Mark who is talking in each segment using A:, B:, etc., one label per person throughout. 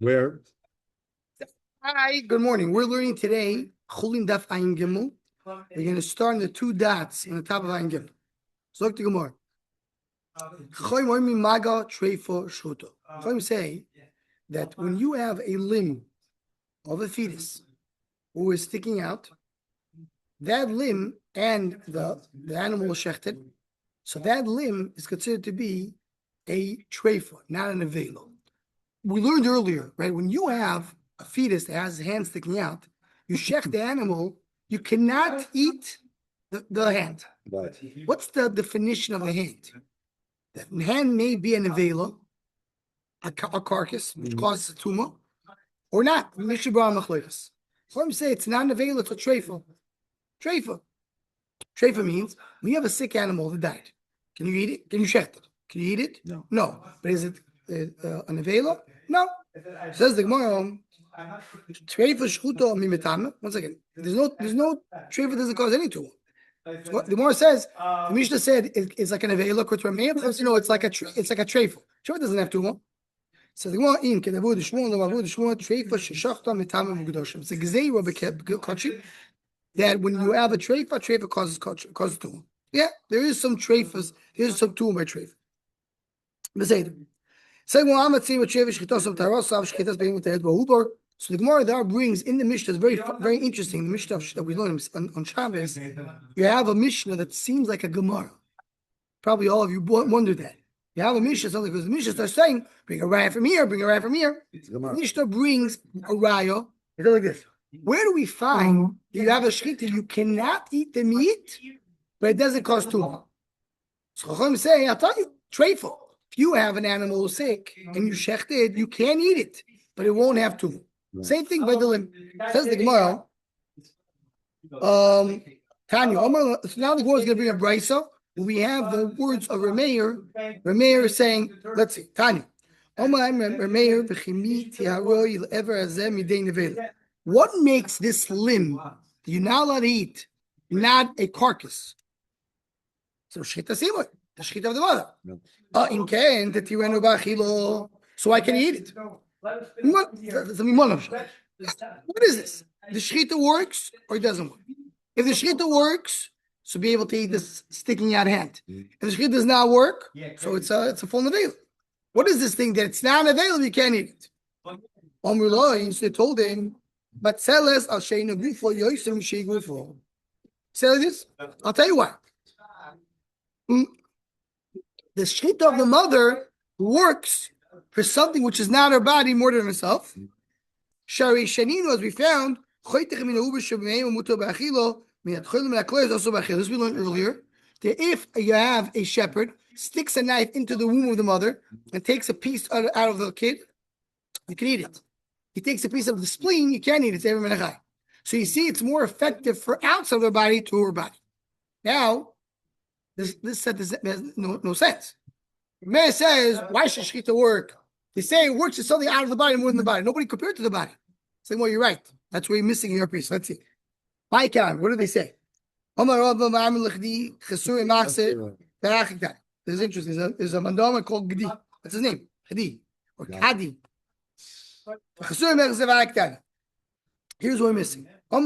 A: Where?
B: Hi, good morning. We're learning today Chulin Daf Ayin Gimel. We're going to start on the two dots on the top of Ayin Gimel. So look to Gemara. Chayim say that when you have a limb of a fetus who is sticking out, that limb and the animal is shechted, so that limb is considered to be a treifa, not an avelo. We learned earlier, right? When you have a fetus that has his hand sticking out, you shech the animal, you cannot eat the hand.
A: Right.
B: What's the definition of a hand? The hand may be an avela, a carcass, which causes a tumor, or not. Some say it's not an avela, it's a treifa. Treifa. Treifa means when you have a sick animal that died. Can you eat it? Can you shech it? Can you eat it?
A: No.
B: No. But is it an avela? No. Says the Gemara. Treifa shchuto mimetame. Once again, there's no treifa doesn't cause any tumor. So the Gemara says the Mishnah said it's like an avela kutramei. No, it's like a treifa. Treifa doesn't have tumor. So the Gemara in kedavud shmuel lemavud shmuel treifa sheshachta mitame mugdoshim. It's a gzeira b'kachim that when you have a treifa causes tumor. Yeah, there is some treifas. There's some tumor by treifa. So the Gemara there brings in the Mishnah, it's very interesting. The Mishnah that we learned on Shabbos, you have a Mishnah that seems like a Gemara. Probably all of you wonder that. You have a Mishnah, something because the Mishnah starts saying, bring a raya from here, bring a raya from here. The Mishnah brings a raya. It's like this. Where do we find you have a shechita, you cannot eat the meat, but it doesn't cause tumor? So Chacham say, I'll tell you, treifa. If you have an animal sick and you shecht it, you can eat it, but it won't have tumor. Right. Same thing by the limb. Says the Gemara. Tanya. So now the Gemara is going to bring a brisa. We have the words of Rameir. Rameir is saying, let's see, Tanya. What makes this limb that you're not allowed to eat not a carcass? So shchita simon, the shchita of the mother. So I can eat it. What is this? The shechita works or it doesn't work? If the shechita works, so be able to eat this sticking out hand. If the shechita does not work, so it's a full neveil. What is this thing that it's not available? You can't eat it. So they told him, but seles al sheinu gufo yoisem shei gufo. Say like this. I'll tell you why. The shechita of the mother works for something which is not her body more than herself. Shari Shanino, as we found, this we learned earlier, that if you have a shepherd, sticks a knife into the womb of the mother and takes a piece out of the kid, you can eat it. He takes a piece of the spleen, you can't eat it. So you see, it's more effective for outside of the body to her body. Now, this has no sense. Man says, why should shechita work? They say it works, it's something out of the body more than the body. Nobody compared to the body. Saying, well, you're right. That's where you're missing your piece. Let's see. What do they say? This is interesting. There's a mandama called Gdi. What's his name? Gdi. Or Kadi. Here's what we're missing. Going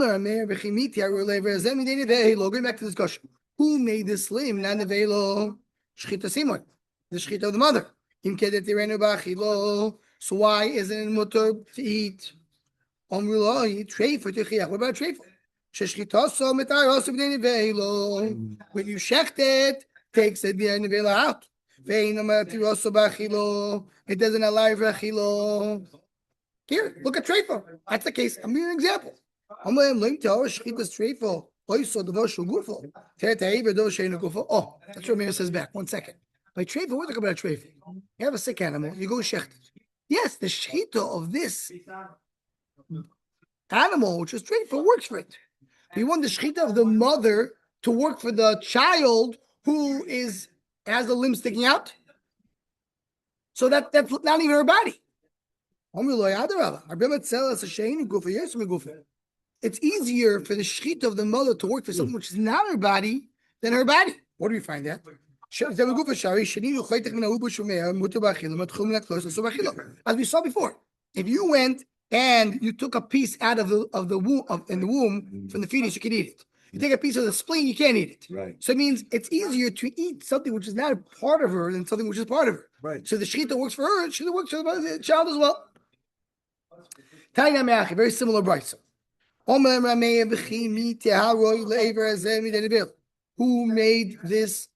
B: back to this question. Who made this limb? Shechita Simon. The shechita of the mother. So why isn't it mutter to eat? What about treifa? When you shecht it, takes the nevela out. It doesn't allow you for achilo. Here, look at treifa. That's the case. I'm giving you an example. Oh, that's what Meir says back. 1 second. By treifa, we're talking about treifa. You have a sick animal, you go shecht it. Yes, the shechita of this animal, which is treifa, works for it. You want the shechita of the mother to work for the child who has the limb sticking out? So that's not even her body. It's easier for the shechita of the mother to work for something which is not her body than her body. Where do we find that? As we saw before, If you went and you took a piece out of the womb in the womb from the fetus, you can eat it. You take a piece of the spleen, you can't eat it.
A: Right.
B: So it means it's easier to eat something which is not a part of her than something which is part of her.
A: Right.
B: So the shechita works for her, shechita works for the child as well. Very similar brisa. Who made this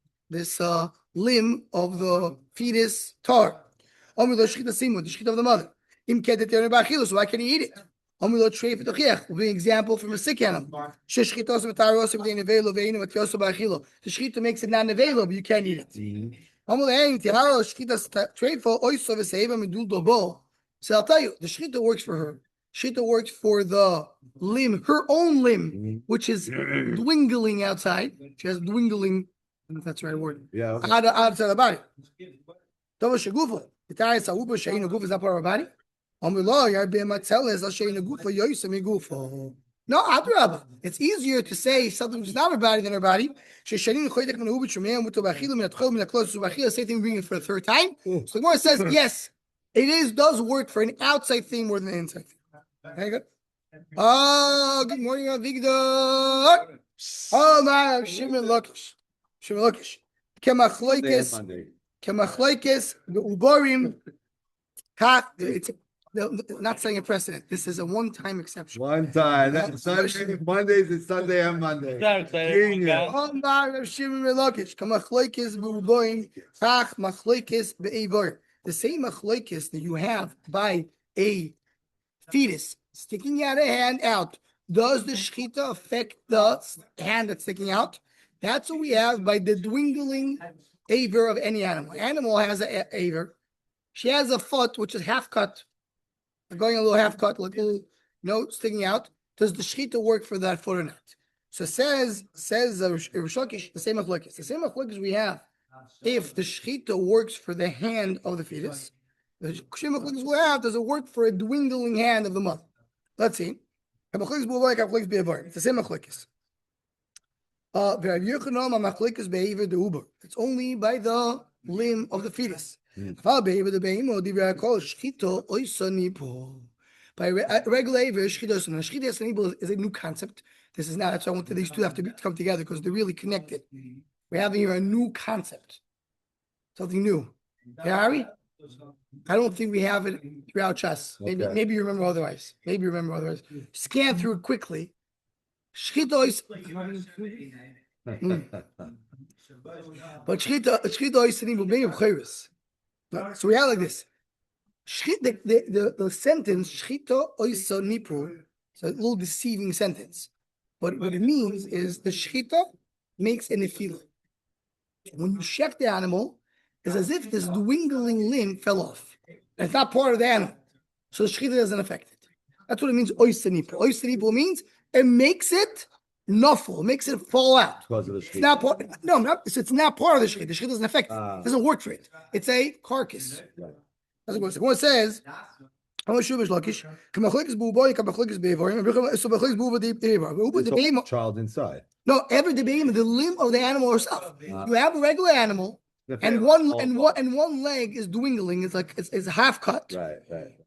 B: limb of the fetus tar? The shechita of the mother. So why can he eat it? Will be an example from a sick animal. The shechita makes it non-available, but you can't eat it. So I'll tell you, the shechita works for her. Shechita works for the limb, her own limb, which is dwindling outside. She has dwindling, I don't know if that's the right word.
A: Yeah. Okay.
B: Outside the body. Is not part of our body. No, Adrabah. It's easier to say something which is not our body than our body. Same thing, bringing it for the third time. So the Gemara says, yes, does work for an outside thing more than an inside thing. Very good. Oh, good morning, Avigdor. Oh, my, Shimon Lakish. Kemachloikes, the Uborim. It's not setting a precedent. This is a one-time exception.
A: One time. That's Sunday, Mondays and Sunday and Monday. Genius.
B: The same machloikis that you have by a fetus sticking out a hand out. Does the shechita affect the hand that's sticking out? That's what we have by the dwindling aver of any animal. Animal has an aver. She has a foot which is half cut, going a little half cut, like a little, sticking out. Does the shechita work for that foot or not? So says Rishokish, the same machlokes. The same machlokes we have. If the shechita works for the hand of the fetus, the same machlokes we have. Does it work for a dwindling hand of the mother? Let's see. It's the same machlokes. It's only by the limb of the fetus. By regular aver, shechita is a new concept. This is not. That's why I wanted these two have to come together because they're really connected. We're having here a new concept, something new. Yeah, Harry? I don't think we have it throughout Shas. Maybe you remember otherwise. Scan through it quickly. Shechita is. But shechita is sitting with of chayris. So we have like this. The sentence shechita oisa nipu. It's a little deceiving sentence. But what it means is the shechita makes an nefila. When you shech the animal, it's as if this dwindling limb fell off. And it's not part of the animal. So the shechita doesn't affect it. That's what it means, oisa nipu. Oisa nipu means it makes it nuffle, makes it fall out.
A: Because of the
B: it's not part. No, it's not part of the shechita. The shechita doesn't affect it. It doesn't work for it. It's a carcass.
A: Right.
B: That's what it says. What it says. Child
A: inside.
B: No, every the limb of the animal herself. You have a regular animal, and one leg is dwindling. It's like it's half cut.
A: Right.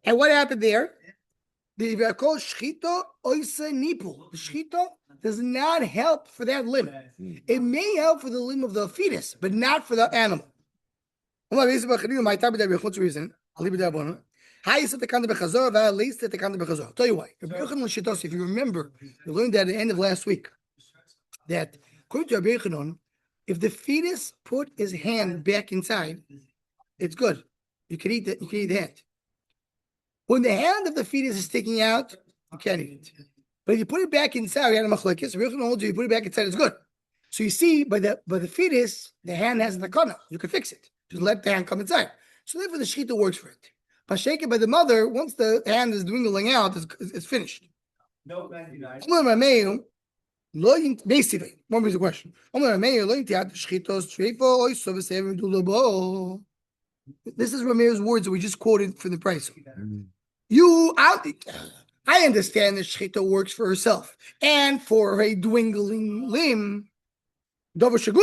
B: And what happened there? The shechita oisa nipu. The shechita does not help for that limb. It may help for the limb of the fetus, but not for the animal. I'll tell you why. If you remember, we learned that at the end of last week that according to Rabbi Yochanan, if the fetus put his hand back inside, it's good. You can eat the hand. When the hand of the fetus is sticking out, you can't eat it. But if you put it back inside, we had a machlokes. Rabbi Yochanan holds you put it back inside, it's good. So you see, by the fetus, the hand has the takana. You can fix it. Just let the hand come inside. So therefore, the shechita works for it. But shaken by the mother, once the hand is dwindling out, it's finished. Basically, one is the question. This is Rameir's words that we just quoted from the price. I understand that shechita works for herself and for a dwindling limb. How does that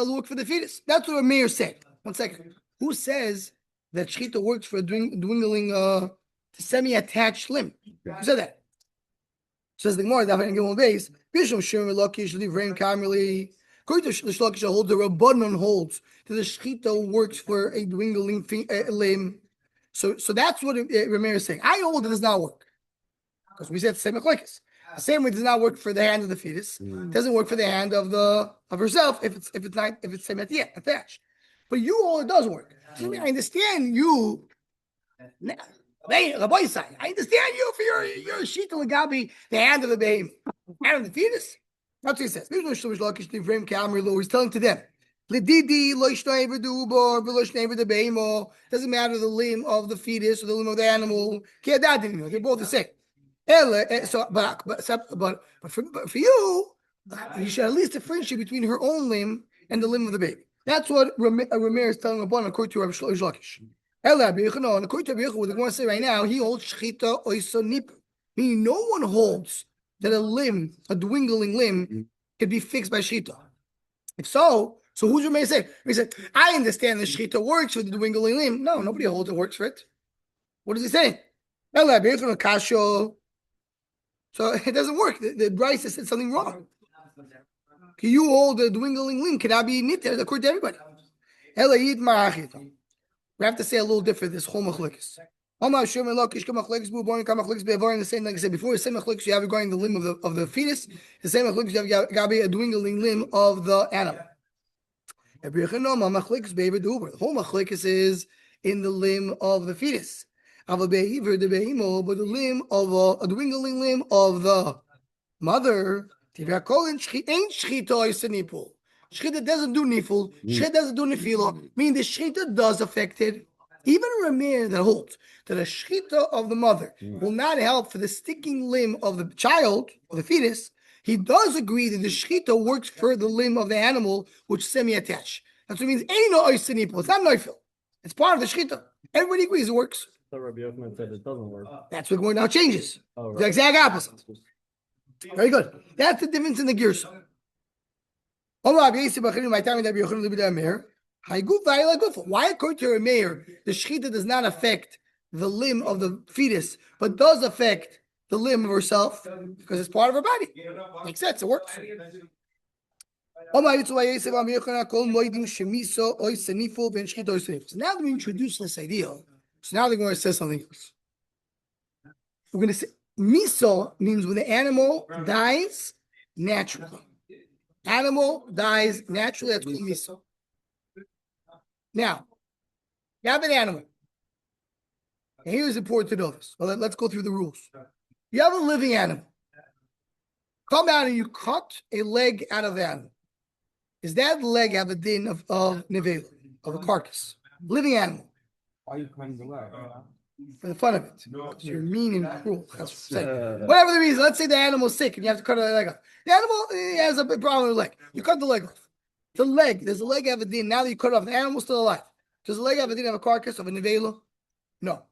B: work for the fetus? That's what Rameir said. 1 second. Who says that shechita works for a dwindling, semi-attached limb. Who said that? Says the Gemara, that in Gimel base, Bishop Shimon Lakish Livrain Kamili. According to the Shlakish holds, the Rabbanon holds that the shechita works for a dwindling limb. So that's what Rameir is saying. I hold it does not work because we said the same machlokes. The same way does not work for the hand of the fetus. It doesn't work for the hand of herself if it's same attached. But you all it does work. I understand you. I understand you for your shita legabi, the hand of the baby, hand of the fetus. That's what he says. He's telling to them, doesn't matter the limb of the fetus or the limb of the animal. They're both the same. But for you, you should at least differentiate between her own limb and the limb of the baby. That's what Rameir is telling upon according to Rabbi Lakish. And according to Rabbi Yechezkel, what they're going to say right now, he holds shechita oisa nipa. Meaning no one holds that a dwindling limb, can be fixed by shechita. If so who's Rameir saying? He said, I understand the shechita works for the dwindling limb. No, nobody holds it works for it. What is he saying? So it doesn't work. The Bryce said something wrong. You hold the dwindling limb cannot be nitted according to everybody. We have to say a little different. This whole machlokes. The same, like I said before, the same machlokes you have regarding the limb of the fetus. The same machlokes you have got to be a dwindling limb of the animal. The whole machlokes is in the limb of the fetus. But the limb of a dwindling limb of the mother. Shechita doesn't do niful. Shechita doesn't do nefila. Meaning the shechita does affect it. Even Rameir that holds that a shechita of the mother will not help for the sticking limb of the child, or the fetus, he does agree that the shechita works for the limb of the animal, which is semi-attached. That's what it means. Ain't no oisinipul. It's not neifil. It's part of the shechita. Everybody agrees it works.
C: So Rabbi Yochanan said it doesn't work.
B: That's what going now changes.
C: Oh, right.
B: The exact opposite. Very good. That's the difference in the girsa. Why, according to Rameir, the shechita does not affect the limb of the fetus, but does affect the limb of herself because it's part of her body? Makes sense. It works. So now that we introduce this idea, so now they're going to say something else. We're going to say miso means when the animal dies naturally. Animal dies naturally, that's called miso. Now, you have an animal. And here's important to know this. Well, let's go through the rules. You have a living animal. Come out and you cut a leg out of the animal. Is that leg have a din of nevela, of a carcass? Living animal.
C: Why are you cutting the leg?
B: For the fun of it. Because you're mean and cruel. That's what I'm saying. Whatever the reason, let's say the animal's sick and you have to cut a leg off. The animal has a problem with the leg. You cut the leg off. The leg, does the leg have a din? Now that you cut it off, the animal's still alive. Does the leg have a din of a carcass of a nevela? No.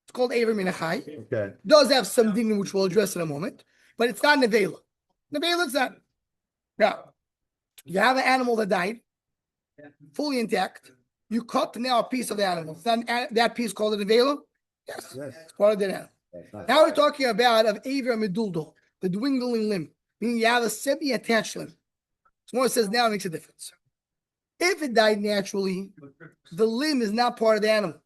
B: It's called Aver Minachai.
A: Okay.
B: Does have some din which we'll address in a moment, but it's not nevela. Nevela, it's not. Now, you have an animal that died, fully intact. You cut now a piece of the animal. It's not that piece called a nevela? Yes. It's part of the animal. Now we're talking about of Aver Meduldo, the dwindling limb, meaning you have a semi-attached limb. So more it says now it makes a difference. If it died naturally, the limb is not part of the animal.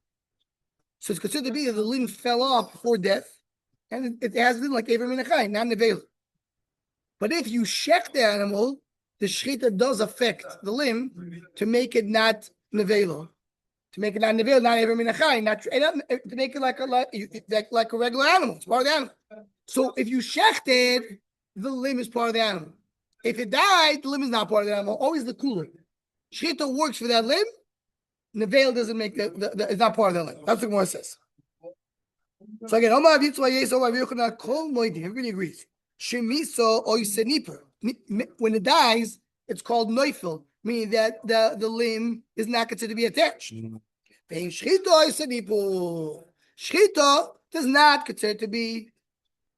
B: So it's considered to be that the limb fell off before death, and it has been like Aver Minachai, not nevela. But if you shech the animal, the shechita does affect the limb to make it not nevela. To make it not nevela, not Aver Minachai, to make it like a regular animal. It's part of the animal. So if you shechted, the limb is part of the animal. If it died, the limb is not part of the animal. Always the cooler. Shechita works for that limb. Nevela doesn't make it's not part of that limb. That's what Gemara says. So again, everybody agrees. When it dies, it's called neifel, meaning that the limb is not considered to be attached. Shechita does not consider to be,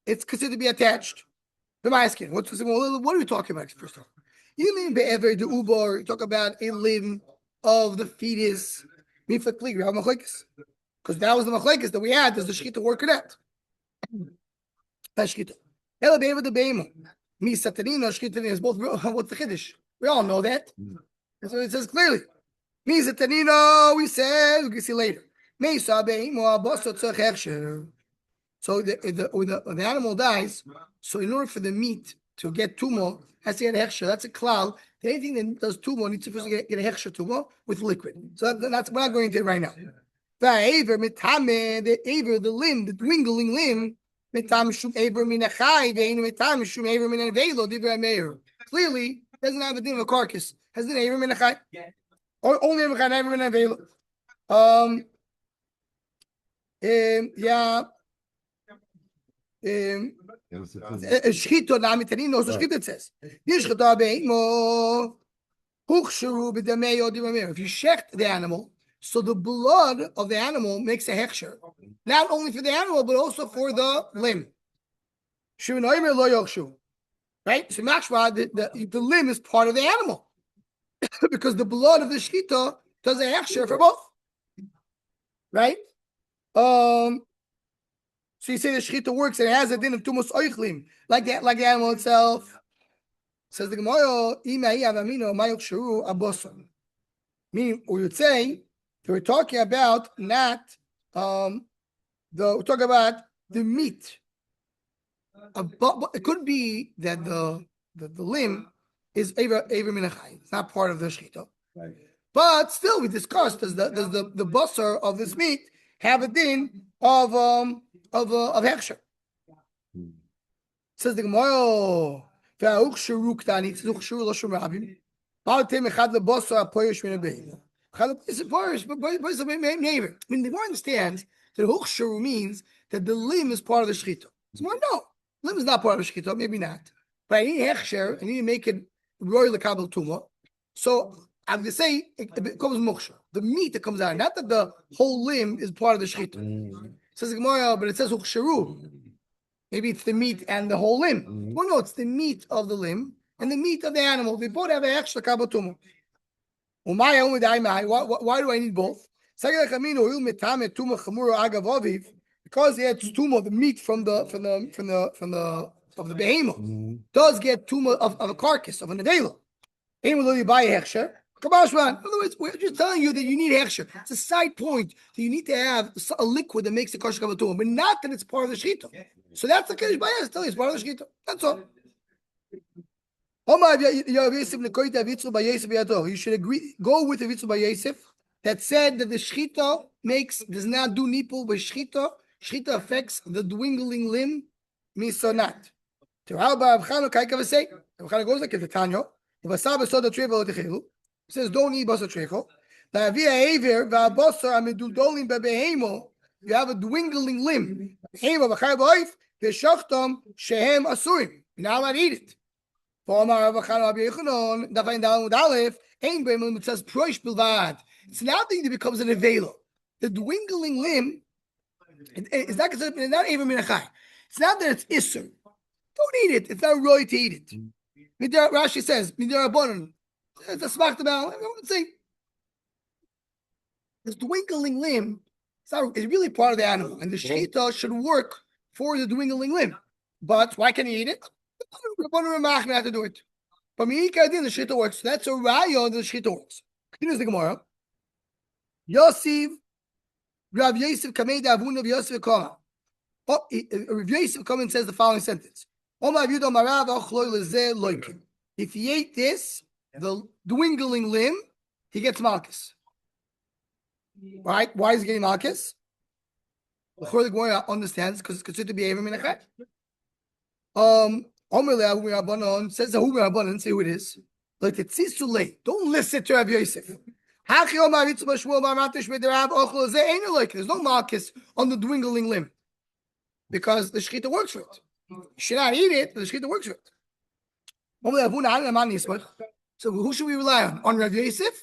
B: it's considered to be attached. What are we talking about first of all? You talk about a limb of the fetus Mifakli, we have machlekes. Because that was the machlekes that we had. Does the shechita work or not? That's shechita. Ela be'eva de be'ema. Mi satanino, shechita is both. What's the chiddush? We all know that. That's what it says clearly. Mi satanino, we said, we can see later. Mi sa be'ema, boso tzach hechsher. So the animal dies, so in order for the meat to get tumo, has to get a hechsher. That's a klal. Anything that does tumo needs to first get a hechsher tumo with liquid. So that's we're not going into it right now. The aver mitame, the aver, the limb, the dwindling limb. Clearly, doesn't have a din of a carcass. Has the aver minachai, or only a minachai. Yeah. Shchito na mitanino, so shchita says. Yishchata be'imo huchsharu b'damei odimamir. If you shecht the animal, so the blood of the animal makes a hechsher, not only for the animal but also for the limb. Right? So mashma, the limb is part of the animal because the blood of the shchita does a hechsher for both. Right? So you say the shechita works and it has a din of tumus oichlim, like the animal itself. Says the Gemara, meaning, we would say that we're talking about not we're talking about the meat. It could be that the limb is Ever Minachai. It's not part of the shechita. Right. But still, we discussed does the busser of this meat have a din of hechsher? Says the Gemara, "V'auchsharu ktani tzuchsharu l'shum rabim." Baltem echad lebosar apoyish min abein. Echad is apoyish, but boys of neighbor. I mean, the Gemara understands that uchsharu means that the limb is part of the shechita. So no, limb is not part of the shechita. Maybe not. But I need hechsher. I need to make it royal lekabel tumah. So I would say it becomes moksha. The meat that comes out, not that the whole limb is part of the shechita. Says the Gemara, but it says uchsharu. Maybe it's the meat and the whole limb. Well, no, it's the meat of the limb and the meat of the animal. They both have an extra kabotumo. Why do I need both? Because it's tumo, the meat from the behemoth does get tumo of a carcass of an nevela. You buy a hechsher. In other words, we're just telling you that you need hechsher. It's a side point that you need to have a liquid that makes the kosher kabotumo, but not that it's part of the shechita. So that's the case. It's telling you it's part of the shechita. That's all. You should agree. Go with the Vitzu by Yosef that said that the shechita does not do nipple, but shechita affects the dwindling limb. Miso not. Goes like the Tanya. Says don't eat basar trecho. You have a dwindling limb. You're not allowed to eat it. It's not that it becomes an avela. The dwindling limb is not considered, it's not even minachai. It's not that it's isser. Don't eat it. It's not right to eat it. Rashi says, it's a smart about. I would say this dwindling limb is really part of the animal, and the shechita should work for the dwindling limb. But why can't you eat it? Rabbanan have to do it. But Mi'ika din the shechita works. So that's a raya that the shechita works. Continues the Gemara. Yosef, Rav Yosef kamei davun of Yosef kama. Rav Yosef comes and says the following sentence: if he ate this, the dwindling limb, he gets malchus. Right? Why is he getting malchus? The Gemara understands because it's considered to be Eivim Minachai. Says the Humir Rabbanan, say who it is. Like it's too late. Don't listen to Rav Yosef. There's no malchus on the dwindling limb because the shechita works for it. You should not eat it, but the shechita works for it. So who should we rely on? On Rav Yosef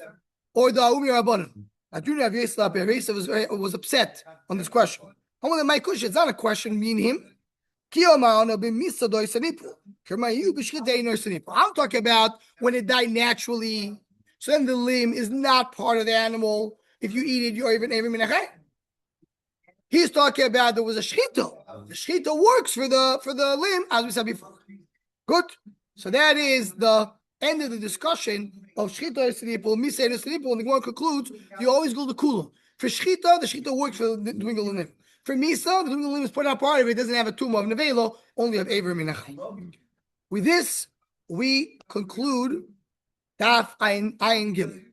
B: or the Humir Rabbanan? I do Rav Yosef. Rav Yosef was upset on this question. My question, it's not a question, me and him. I'm talking about when it died naturally. So then the limb is not part of the animal. if you eat it, you're even Eivir Minachai. He's talking about there was a shchita. The shchita works for the limb, as we said before. Good. So that is the end of the discussion of shchita esnipul, misa esnipul, and the one concludes you always go to kula. For shchita, the shchita works for the dwingle limb. For misa, the dwingle limb is put out part of it. It doesn't have a tumor of nevelo, only of Eivir Minachai. With this, we conclude Daf Ayin Gimel.